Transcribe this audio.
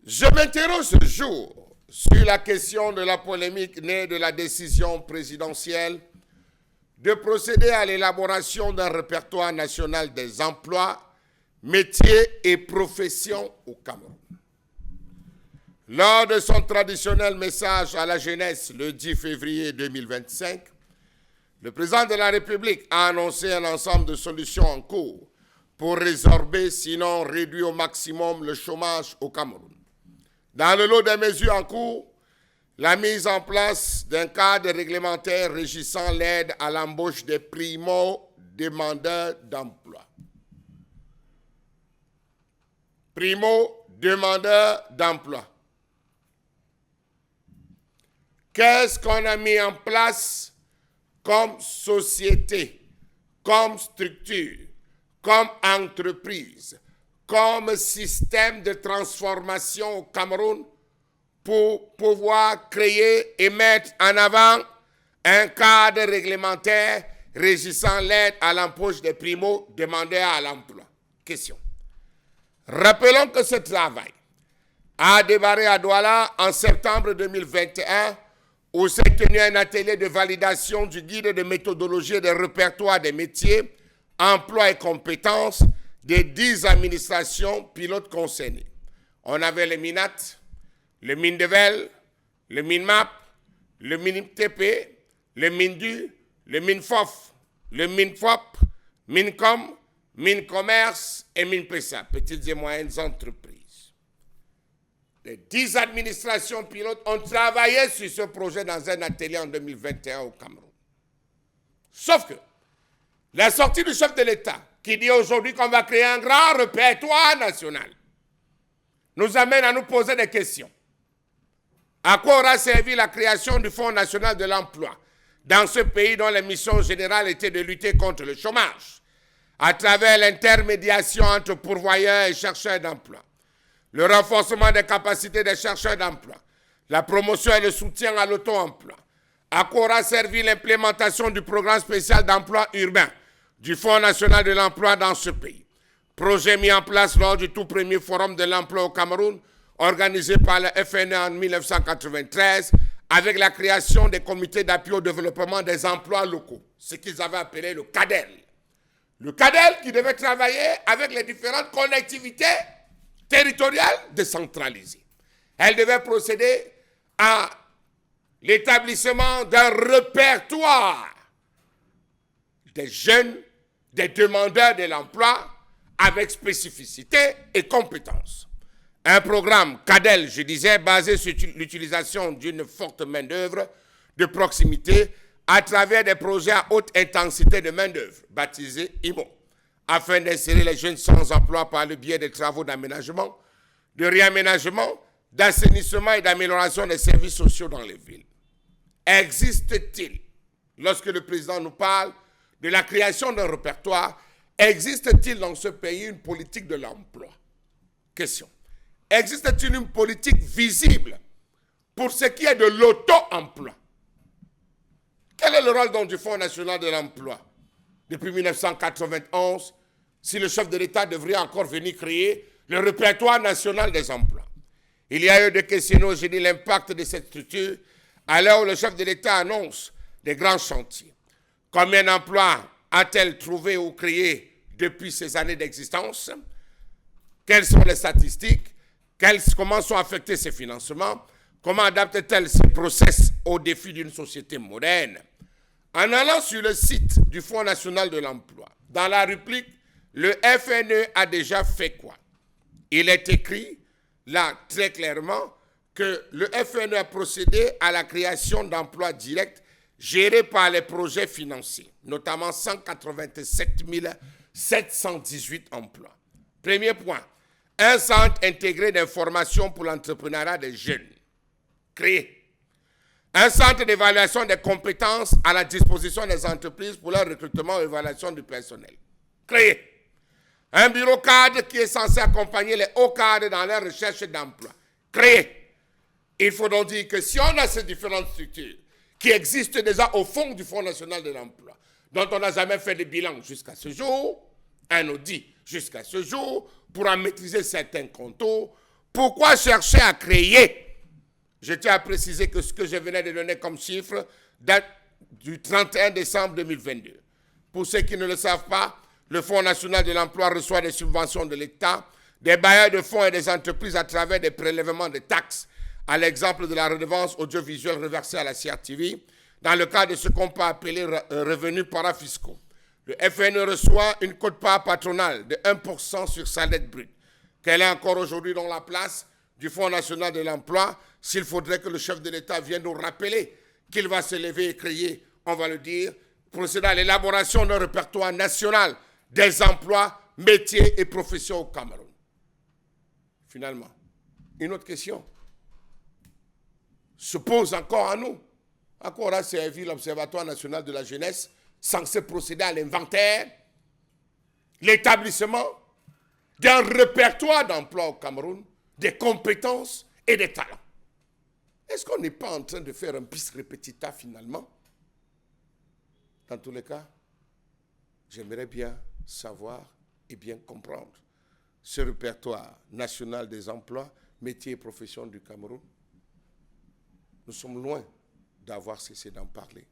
Je m'interroge ce jour sur la question de la polémique née de la décision présidentielle de procéder à l'élaboration d'un répertoire national des emplois, métiers et professions au Cameroun. Lors de son traditionnel message à la jeunesse le 10 février 2025, le président de la République a annoncé un ensemble de solutions en cours pour résorber, sinon réduire au maximum le chômage au Cameroun. Dans le lot des mesures en cours, la mise en place d'un cadre réglementaire régissant l'aide à l'embauche des primo-demandeurs d'emploi. Primo-demandeurs d'emploi. Qu'est-ce qu'on a mis en place comme société, comme structure, comme entreprise, comme système de transformation au Cameroun pour pouvoir créer et mettre en avant un cadre réglementaire régissant l'aide à l'embauche des primo-demandeurs à l'emploi? Question. Rappelons que ce travail a démarré à Douala en septembre 2021 où s'est tenu un atelier de validation du guide de méthodologie et de répertoire des métiers, emploi et compétences des 10 administrations pilotes concernées. On avait le MINAT, le MINDEVEL, le MINMAP, le MINTP, le MINDU, le MINFOF, le MINFOP, MINCOM, MINCommerce et MINPESA, petites et moyennes entreprises. Les 10 administrations pilotes ont travaillé sur ce projet dans un atelier en 2021 au Cameroun. Sauf que la sortie du chef de l'État, qui dit aujourd'hui qu'on va créer un grand répertoire national, nous amène à nous poser des questions. À quoi aura servi la création du Fonds national de l'emploi dans ce pays dont la mission générale était de lutter contre le chômage à travers l'intermédiation entre pourvoyeurs et chercheurs d'emploi, le renforcement des capacités des chercheurs d'emploi, la promotion et le soutien à l'auto-emploi? À quoi aura servi l'implémentation du programme spécial d'emploi urbain du Fonds national de l'emploi dans ce pays? Projet mis en place lors du tout premier forum de l'emploi au Cameroun, organisé par le FNE en 1993, avec la création des comités d'appui au développement des emplois locaux, ce qu'ils avaient appelé le CADEL. Le CADEL qui devait travailler avec les différentes collectivités territoriales décentralisées. Elle devait procéder à l'établissement d'un répertoire des jeunes, des demandeurs de l'emploi avec spécificité et compétences. Un programme CADEL, je disais, basé sur l'utilisation d'une forte main-d'œuvre de proximité à travers des projets à haute intensité de main-d'œuvre, baptisés IMO, afin d'insérer les jeunes sans emploi par le biais des travaux d'aménagement, de réaménagement, d'assainissement et d'amélioration des services sociaux dans les villes. Existe-t-il, lorsque le président nous parle de la création d'un répertoire, existe-t-il dans ce pays une politique de l'emploi? Question. Existe-t-il une politique visible pour ce qui est de l'auto-emploi? Quel est le rôle donc du Fonds national de l'emploi? Depuis 1991, si le chef de l'État devrait encore venir créer le répertoire national des emplois. Il y a eu des questionnements, j'ai dit, l'impact de cette structure à l'heure où le chef de l'État annonce des grands chantiers. Combien d'emplois a-t-elle trouvé ou créé depuis ces années d'existence? Quelles sont les statistiques? Comment sont affectés ces financements? Comment adapte-t-elle ses process aux défis d'une société moderne? En allant sur le site du Fonds national de l'emploi, dans la rubrique, le FNE a déjà fait quoi? Il est écrit là très clairement que le FNE a procédé à la création d'emplois directs gérés par les projets financiers, notamment 187 718 emplois. Premier point, un centre intégré d'information pour l'entrepreneuriat des jeunes, créé. Un centre d'évaluation des compétences à la disposition des entreprises pour leur recrutement et évaluation du personnel, créé. Un bureau cadre qui est censé accompagner les hauts cadres dans leur recherche d'emploi, créé. Il faut donc dire que si on a ces différentes structures qui existent déjà au fond du Fonds national de l'emploi, dont on n'a jamais fait de bilan jusqu'à ce jour, un audit jusqu'à ce jour, pour en maîtriser certains contours, Pourquoi chercher à créer? Je tiens à préciser que ce que je venais de donner comme chiffre date du 31 décembre 2022. Pour ceux qui ne le savent pas, le Fonds national de l'emploi reçoit des subventions de l'État, des bailleurs de fonds et des entreprises à travers des prélèvements de taxes, à l'exemple de la redevance audiovisuelle reversée à la CRTV, dans le cadre de ce qu'on peut appeler revenus parafiscaux. Le FNE reçoit une quote-part patronale de 1% sur sa dette brute. Quelle est encore aujourd'hui dans la place du Fonds national de l'emploi s'il faudrait que le chef de l'État vienne nous rappeler qu'il va se lever et créer, on va le dire, procéder à l'élaboration d'un répertoire national des emplois, métiers et professions au Cameroun. Finalement, une autre question se pose encore à nous. À quoi aura servi l'Observatoire national de la jeunesse censé procéder à l'inventaire, l'établissement d'un répertoire d'emplois au Cameroun, des compétences et des talents? Est-ce qu'on n'est pas en train de faire un bis repetita finalement? Dans tous les cas, j'aimerais bien savoir et bien comprendre ce répertoire national des emplois, métiers et professions du Cameroun. Nous sommes loin d'avoir cessé d'en parler.